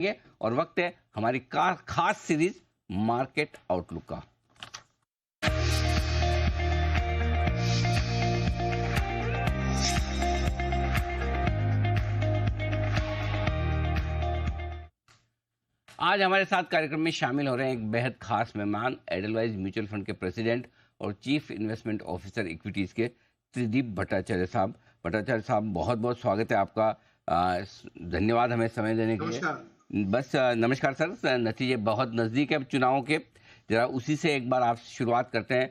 और वक्त है हमारी खास सीरीज मार्केट आउटलुक का। आज हमारे साथ कार्यक्रम में शामिल हो रहे हैं एक बेहद खास मेहमान, एडलवाइज म्यूचुअल फंड के प्रेसिडेंट और चीफ इन्वेस्टमेंट ऑफिसर इक्विटीज के त्रिदीप भट्टाचार्य साहब। भट्टाचार्य साहब, बहुत बहुत स्वागत है आपका। धन्यवाद हमें समय देने के लिए। बस नमस्कार सर। नतीजे बहुत नज़दीक है चुनाव के, जरा उसी से एक बार आप शुरुआत करते हैं।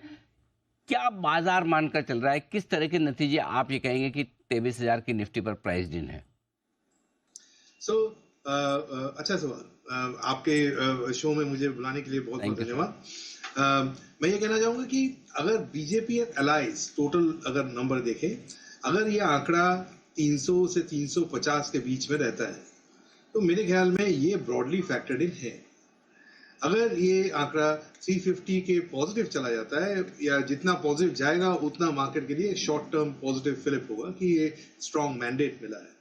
क्या बाजार मानकर चल रहा है, किस तरह के नतीजे आप ये कहेंगे कि 23,000 की निफ्टी पर प्राइस इन है? अच्छा सवाल। आपके शो में मुझे बुलाने के लिए बहुत बहुत धन्यवाद। मैं ये कहना चाहूंगा कि अगर बीजेपी एंड अलाइज टोटल अगर नंबर देखें, अगर ये आंकड़ा 300 से 350 के बीच में रहता है तो मेरे ख्याल में ये ब्रॉडली फैक्टर्ड इन है। अगर ये आंकड़ा 350 के पॉजिटिव चला जाता है, या जितना पॉजिटिव जाएगा उतना मार्केट के लिए शॉर्ट टर्म पॉजिटिव फिलिप होगा कि ये स्ट्रॉन्ग मैंडेट मिला है।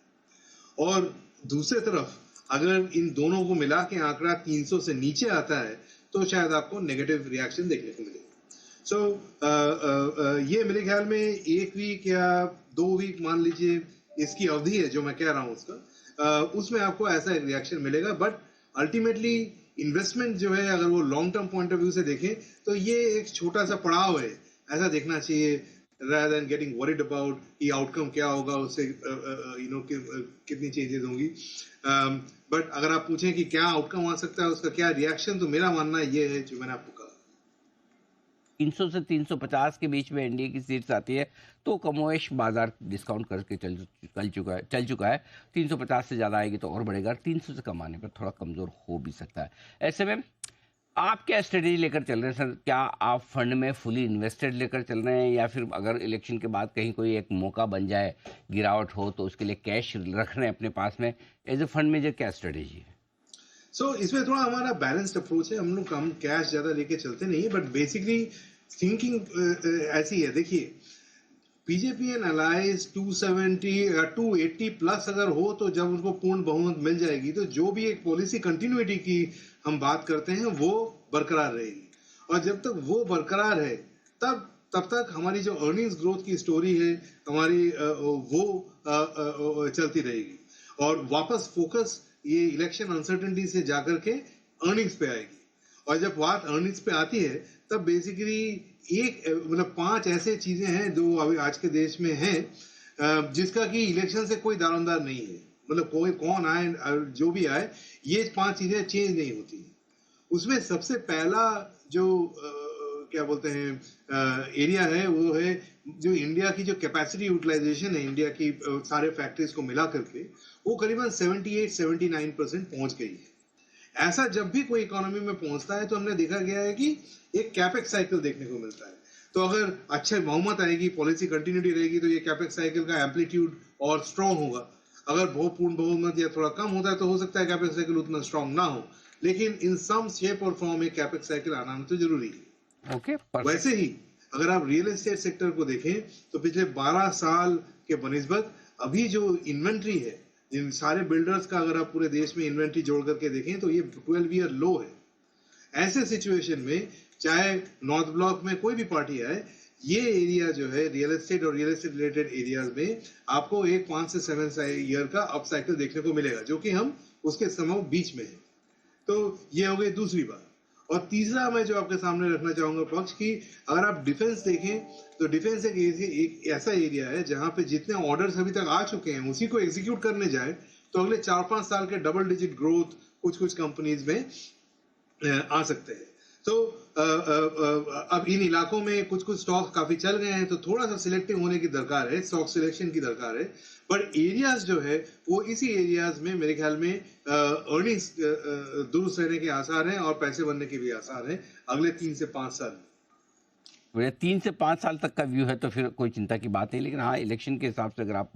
और दूसरी तरफ अगर इन दोनों को मिला के आंकड़ा 300 से नीचे आता है तो शायद आपको नेगेटिव रिएक्शन देखने को मिलेगा। ये मेरे ख्याल में 1 वीक या 2 वीक मान लीजिए इसकी अवधि है जो मैं कह रहा हूँ उसका, उसमें आपको ऐसा एक रिएक्शन मिलेगा। बट अल्टीमेटली इन्वेस्टमेंट जो है, अगर वो long term point of view से देखें तो ये एक छोटा सा पड़ाव है, ऐसा देखना चाहिए, rather than getting worried about ये आउटकम क्या होगा, उससे कितनी चेंजेस होंगी। बट अगर आप पूछें कि क्या आउटकम आ सकता है, उसका क्या रिएक्शन, तो मेरा मानना ये है जो मैंने आपको कहा। 300 से 350 के बीच में एनडीए की सीट्स आती है तो कमोवेश बाजार डिस्काउंट करके चल चुका है। 350 से ज़्यादा आएगी तो और बढ़ेगा, 300 से कम आने पर थोड़ा कमज़ोर हो भी सकता है। ऐसे में आप क्या स्ट्रेटेजी लेकर चल रहे हैं सर? क्या आप फंड में फुली इन्वेस्टेड लेकर चल रहे हैं, या फिर अगर इलेक्शन के बाद कहीं कोई एक मौका बन जाए, गिरावट हो, तो उसके लिए कैश रख रहे हैं अपने पास में? एज ए फंड मैनेजर क्या स्ट्रेटेजी है? इसमें थोड़ा हमारा बैलेंस्ड अप्रोच है। हम लोग कम कैश ज्यादा लेके चलते नहीं है, बट बेसिकली थिंकिंग ऐसी है। देखिए, बीजेपी एंड अलाइज 270 या 280 प्लस अगर हो तो जब उनको पूर्ण बहुमत मिल जाएगी तो जो भी एक पॉलिसी कंटिन्यूटी की हम बात करते हैं वो बरकरार रहेगी। और जब तक वो बरकरार है तब तक हमारी जो अर्निंग्स ग्रोथ की स्टोरी है हमारी वो चलती रहेगी। और वापस फोकस ये इलेक्शन अनसर्टेनिटी से जाकर के अर्निंग्स पे आएगी। और जब बात अर्निंग्स पे आती है तब बेसिकली एक मतलब 5 ऐसे चीजें हैं जो अभी आज के देश में हैं, जिसका कि इलेक्शन से कोई दारोमदार नहीं है। मतलब कोई कौन आए, जो भी आए, ये 5 चीजें चेंज नहीं होती। उसमें सबसे पहला जो क्या बोलते हैं एरिया है, वो है जो इंडिया की जो कैपेसिटी यूटिलाइजेशन है, इंडिया की सारे फैक्ट्रीज को मिला करके वो करीबन 78-79% पहुंच गई है। ऐसा जब भी कोई इकोनॉमी में पहुंचता है तो हमने देखा गया है कि एक कैपेक्स साइकिल देखने को मिलता है। तो अगर अच्छे बहुमत आएगी, पॉलिसी कंटिन्यूटी रहेगी, तो ये कैपेक्स साइकिल का एम्पलीट्यूड और स्ट्रॉन्ग होगा। अगर पूर्ण बहुमत या थोड़ा कम होता है तो हो सकता है कैपेक्स साइकिल उतना स्ट्रॉन्ग ना हो, लेकिन इन सम शेप और फॉर्म एक कैपेक्स साइकिल आना तो जरूरी है। वैसे ही अगर आप रियल एस्टेट सेक्टर को देखें तो पिछले 12 साल के बनिस्बत अभी जो इन्वेंट्री है, इन सारे बिल्डर्स का अगर आप पूरे देश में इन्वेंट्री जोड़ करके देखें तो ये 12 ईयर लो है। ऐसे सिचुएशन में चाहे नॉर्थ ब्लॉक में कोई भी पार्टी आए, ये एरिया जो है रियल एस्टेट और रियल एस्टेट रिलेटेड एरियाज में आपको एक 5 से 7 ईयर का अप साइकिल देखने को मिलेगा, जो कि हम उसके समय बीच में है। तो ये हो गई दूसरी बात। और तीसरा मैं जो आपके सामने रखना चाहूंगा पक्ष की, अगर आप डिफेंस देखें तो डिफेंस एक ऐसा एरिया है जहां पे जितने ऑर्डर्स अभी तक आ चुके हैं उसी को एग्जीक्यूट करने जाए तो अगले 4-5 साल के डबल डिजिट ग्रोथ कुछ कंपनीज में आ सकते हैं। तो अब इन इलाकों में कुछ स्टॉक काफी चल गए हैं, तो थोड़ा सा सिलेक्टिव होने की दरकार है, स्टॉक सिलेक्शन की दरकार है। बट एरियाज जो है वो इसी एरियाज में मेरे ख्याल में अर्निंग्स दुरुस्त रहने के आसार हैं और पैसे बनने के भी आसार हैं अगले 3 से 5 साल। 3 से 5 साल तक का व्यू है तो फिर कोई चिंता की बात नहीं, लेकिन हाँ, इलेक्शन के हिसाब से अगर आप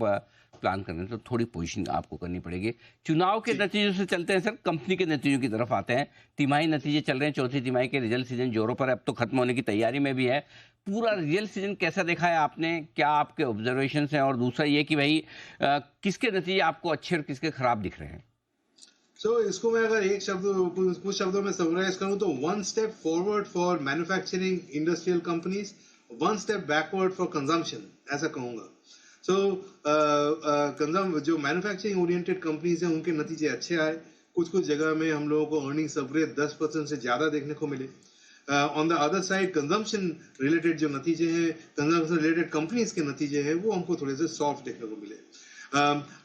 प्लान कर रहे हैं तो थोड़ी पोजीशन आपको करनी पड़ेगी। चुनाव के नतीजों से चलते हैं सर, कंपनी के नतीजों की तरफ आते हैं। तिमाही नतीजे चल रहे हैं, चौथी तिमाही के रिजल्ट सीजन जोरों पर, अब तो खत्म होने की तैयारी में भी है। पूरा रिजल्ट सीजन कैसा देखा है आपने, क्या आपके ऑब्जर्वेशन हैं? और दूसरा ये कि भाई किसके नतीजे आपको अच्छे और किसके खराब दिख रहे हैं? इसको मैं अगर कुछ शब्दों में समराइज करूं तो one step forward for manufacturing industrial companies, one step backward for consumption, ऐसा कहूंगा। सो जो मैन्युफैक्चरिंग ओरिएंटेड कंपनीज हैं उनके नतीजे अच्छे आए। कुछ कुछ जगह में हम लोगों को अर्निंग्स अपग्रेड 10% से ज्यादा देखने को मिले। On the other side consumption related जो नतीजे हैं, कंजम्पशन रिलेटेड कंपनीज के नतीजे हैं, वो हमको थोड़े से सॉफ्ट देखने को मिले।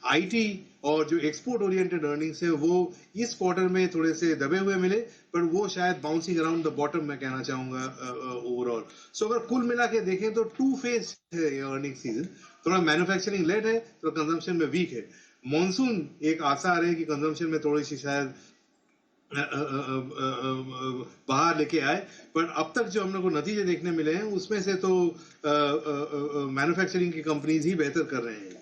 आईटी और जो एक्सपोर्ट ओरिएंटेड अर्निंग्स है वो इस क्वार्टर में थोड़े से दबे हुए मिले, पर वो शायद बाउंसिंग अराउंड द बॉटम मैं कहना चाहूंगा ओवरऑल। अगर कुल मिला के देखें तो टू फेज है ये अर्निंग सीजन, थोड़ा मैन्युफैक्चरिंग लेट है, थोड़ा कंजम्पशन में वीक है। मॉनसून एक आसार है कि कंजम्पशन में थोड़ी सी शायद बाहर लेके आए, पर अब तक जो हम लोग को नतीजे देखने मिले हैं उसमें से तो मैन्युफैक्चरिंग की कंपनीज ही बेहतर कर रहे हैं।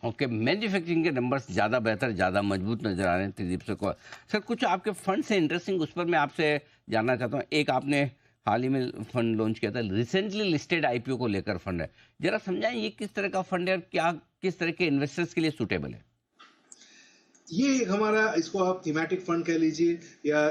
ओके, मैन्युफैक्चरिंग के नंबर्स ज़्यादा बेहतर, ज़्यादा मजबूत नजर आ रहे हैं त्रिदीप सर को। सर कुछ आपके फंड से इंटरेस्टिंग उस पर मैं आपसे जानना चाहता हूँ। एक आपने हाल ही में फंड लॉन्च किया था, रिसेंटली लिस्टेड आईपीओ को लेकर फंड है, जरा समझाएं ये किस तरह का फंड है और क्या किस तरह के इन्वेस्टर्स के लिए सूटेबल है? ये हमारा, इसको आप थीमेटिक फंड कह लीजिए या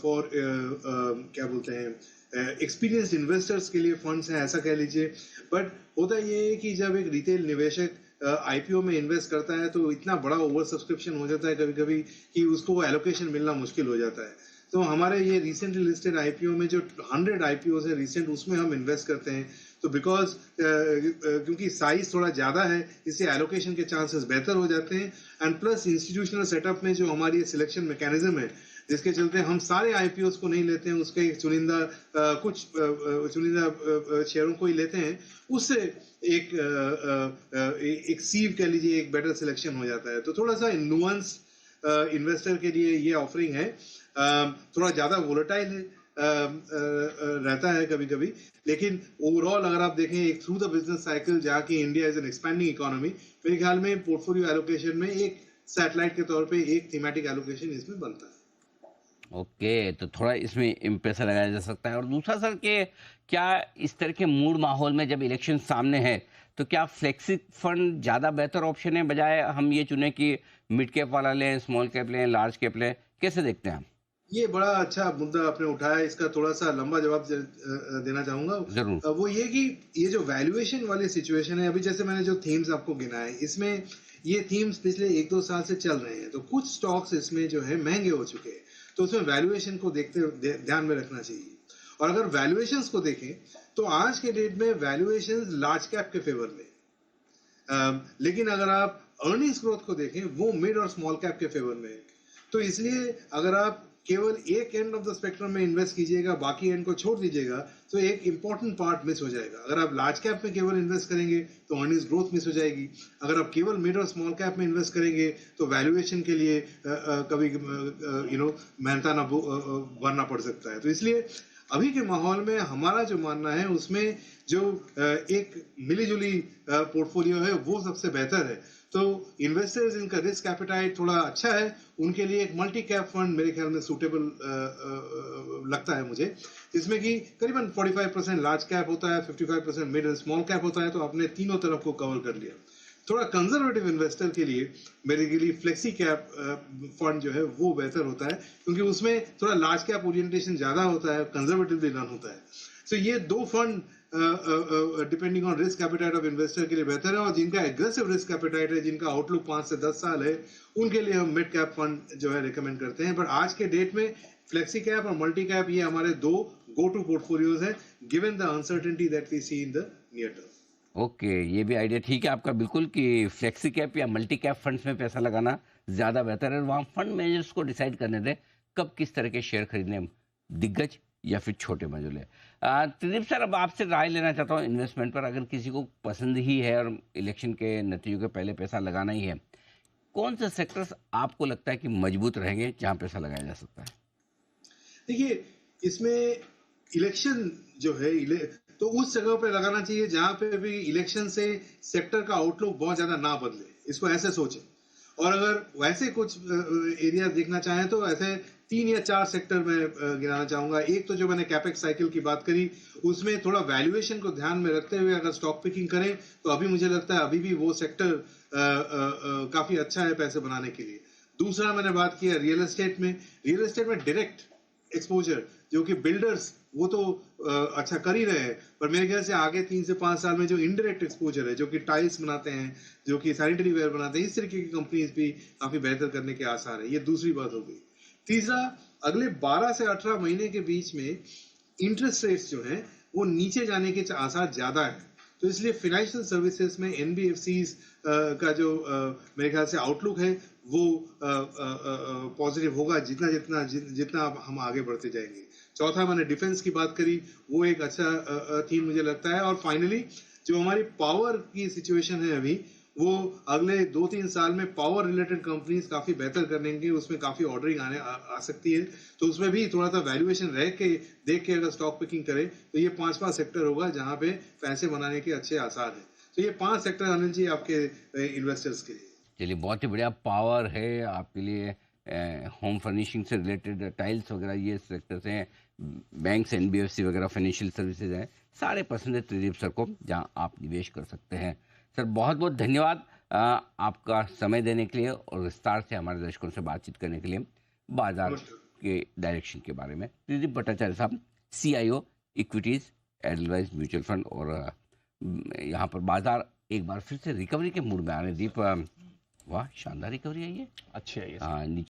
फॉर क्या बोलते हैं एक्सपीरियंस्ड इन्वेस्टर्स के लिए फंड्स हैं, ऐसा कह लीजिए। बट होता ये है कि जब एक रिटेल निवेशक आईपीओ में इन्वेस्ट करता है तो इतना बड़ा ओवर सब्सक्रिप्शन हो जाता है कभी कभी कि उसको एलोकेशन मिलना मुश्किल हो जाता है। तो हमारे ये रिसेंटली लिस्टेड आईपीओ में जो 100 आईपीओ है रिसेंट, उसमें हम इन्वेस्ट करते हैं। तो बिकॉज क्योंकि साइज थोड़ा ज्यादा है, इससे एलोकेशन के चांसेस बेहतर हो जाते हैं। एंड प्लस इंस्टीट्यूशनल सेटअप में जो हमारी सिलेक्शन मैकेनिज्म है, जिसके चलते हम सारे आईपीओ को नहीं लेते हैं, उसके चुनिंदा कुछ चुनिंदा शेयरों को ही लेते हैं, उससे एक सीव कह लीजिए, एक बेटर सिलेक्शन हो जाता है। तो थोड़ा सा नुआंस इन्वेस्टर के लिए ये ऑफरिंग है। थोड़ा ज्यादा वोलेटाइल है, रहता है कभी कभी, लेकिन ओवरऑल अगर आप देखें एक थ्रू द बिजनेस साइकिल जाके India is an expanding economy, मेरे ख्याल में पोर्टफोलियो एलोकेशन में एक सैटेलाइट के तौर पे एक थीमेटिक एलोकेशन इसमें बनता है। ओके, तो थोड़ा इसमें पैसा लगाया जा सकता है। और दूसरा सर के क्या इस तरह के मूड माहौल में जब इलेक्शन सामने है तो क्या फ्लेक्सी फंड ज़्यादा बेहतर ऑप्शन है, बजाय हम ये चुने कि मिड कैप वाला लें, स्मॉल कैप लें, लार्ज कैप लें? कैसे देखते हैं आप? ये बड़ा अच्छा मुद्दा आपने उठाया, इसका थोड़ा सा लंबा जवाब देना चाहूंगा। जरूर। वो ये कि ये जो वैल्यूएशन वाली सिचुएशन है, अभी जैसे मैंने जो थीम्स आपको गिनाए, इसमें ये थीम्स पिछले 1-2 साल से चल रहे हैं, तो कुछ स्टॉक्स इसमें जो है महंगे हो चुके हैं, तो उसमें वैल्यूएशन को ध्यान में रखना चाहिए। और अगर वैल्यूएशंस को देखें तो आज के डेट में वैल्यूएशंस लार्ज कैप के फेवर में, लेकिन अगर आप अर्निंग्स ग्रोथ को देखें वो मिड और स्मॉल कैप के फेवर में है। तो इसलिए अगर आप केवल एक एंड ऑफ द स्पेक्ट्रम में इन्वेस्ट कीजिएगा, बाकी एंड को छोड़ दीजिएगा, तो एक इंपॉर्टेंट पार्ट मिस हो जाएगा। अगर आप लार्ज कैप में केवल इन्वेस्ट करेंगे तो अर्निंग्स ग्रोथ मिस हो जाएगी। अगर आप केवल मिड और स्मॉल कैप में इन्वेस्ट करेंगे तो वैल्यूएशन के लिए कभी मेहनताना भरना पड़ सकता है। तो इसलिए अभी के माहौल में हमारा जो मानना है उसमें जो एक मिलीजुली पोर्टफोलियो है वो सबसे बेहतर है। तो इन्वेस्टर्स इनका रिस्क एपेटाइट थोड़ा अच्छा है, उनके लिए एक मल्टी कैप फंड मेरे ख्याल में सूटेबल लगता है मुझे, जिसमें कि करीबन 45% लार्ज कैप होता है, 55% मिड एंड स्मॉल कैप होता है, तो आपने तीनों तरफ को कवर कर लिया। थोड़ा कंजर्वेटिव इन्वेस्टर के लिए मेरे के लिए फ्लेक्सी कैप फंड जो है वो बेहतर होता है, क्योंकि उसमें थोड़ा लार्ज कैप ओरिएंटेशन ज्यादा होता है, कंजर्वेटिवली रन होता है। तो ये दो fund depending on risk appetite of investor के लिए बेहतर है। और जिनका एग्रेसिव रिस्क एपेटाइट है, जिनका आउटलुक 5 से 10 साल है, उनके लिए हम मिड कैप फंड जो है रिकमेंड करते हैं। पर आज के डेट में फ्लेक्सी कैप और मल्टी कैप ये हमारे दो गो टू पोर्टफोलियोज हैं, given the uncertainty that we see in the near term. Okay, ये भी आइडिया ठीक है आपका बिल्कुल कि फ्लेक्सी कैप या मल्टी कैप फंड्स में पैसा लगाना ज़्यादा बेहतर है। वहाँ फंड मैनेजर्स को डिसाइड करने दें कब किस तरह के शेयर खरीदने, दिग्गज या फिर छोटे मजूले। त्रिदीप सर, अब आपसे राय लेना चाहता हूँ इन्वेस्टमेंट पर। अगर किसी को पसंद ही है और इलेक्शन के नतीजों के पहले पैसा लगाना ही है, कौन से सेक्टर्स आपको लगता है कि मजबूत रहेंगे जहाँ पैसा लगाया जा सकता है? देखिए, इसमें इलेक्शन जो है तो उस जगह पे लगाना चाहिए जहां पे भी इलेक्शन से सेक्टर का आउटलुक बहुत ज्यादा ना बदले, इसको ऐसे सोचें। और अगर वैसे कुछ एरिया देखना चाहें तो ऐसे 3 या 4 सेक्टर में गिनाना चाहूंगा। एक तो जो मैंने कैपेक्स साइकिल की बात करी, उसमें थोड़ा वैल्यूएशन को ध्यान में रखते हुए अगर स्टॉक पिकिंग करें तो अभी मुझे लगता है अभी भी वो सेक्टर काफी अच्छा है पैसे बनाने के लिए। दूसरा मैंने बात किया रियल एस्टेट में डायरेक्ट एक्सपोजर, जो कि बिल्डर्स वो तो अच्छा कर ही रहे हैं, पर मेरे ख्याल से आगे 3 से 5 साल में जो इनडायरेक्ट एक्सपोजर है, जो कि टाइल्स बनाते हैं, जो कि सैनिटरी वेयर बनाते हैं, इस तरीके की कंपनीज भी काफी बेहतर करने के आसार है। ये दूसरी बात हो गई। तीसरा, अगले 12 से 18 महीने के बीच में इंटरेस्ट रेट्स जो हैं वो नीचे जाने के आसार ज्यादा है, तो इसलिए फाइनेंशियल सर्विसेज में एनबीएफसीज का जो मेरे ख्याल से आउटलुक है वो पॉजिटिव होगा जितना जितना जितना हम आगे बढ़ते जाएंगे। चौथा, मैंने डिफेंस की बात करी, वो एक अच्छा थीम मुझे लगता है। और फाइनली जो हमारी पावर की सिचुएशन है अभी, वो अगले 2-3 साल में पावर रिलेटेड कंपनीज काफी बेहतर करेंगे, उसमें काफी ऑर्डरिंग आ सकती है, तो उसमें भी थोड़ा सा वैल्यूएशन रह के देख के अगर स्टॉक पिकिंग करें तो ये 5 सेक्टर होगा जहां पे पैसे बनाने के अच्छे आसार हैं। तो ये 5 सेक्टर अनिल जी आपके इन्वेस्टर्स के लिए। चलिए, बहुत ही बढ़िया। पावर है आपके लिए, होम फर्निशिंग से रिलेटेड टाइल्स वगैरह ये सेक्टर्स हैं, बैंक्स, एनबीएफसी वगैरह फाइनेंशियल सर्विसेज हैं, सारे पसंद है त्रिदीप सर को, जहां आप निवेश कर सकते हैं। सर बहुत बहुत धन्यवाद आपका समय देने के लिए और विस्तार से हमारे दर्शकों से बातचीत करने के लिए बाजार के डायरेक्शन के बारे में। त्रिदीप भट्टाचार्य साहब, CIO equities Edelweiss mutual fund, और यहाँ पर बाजार एक बार फिर से रिकवरी के मूड में आ रहे। दीप, वाह शानदार रिकवरी है ये। अच्छी है ये। नीचे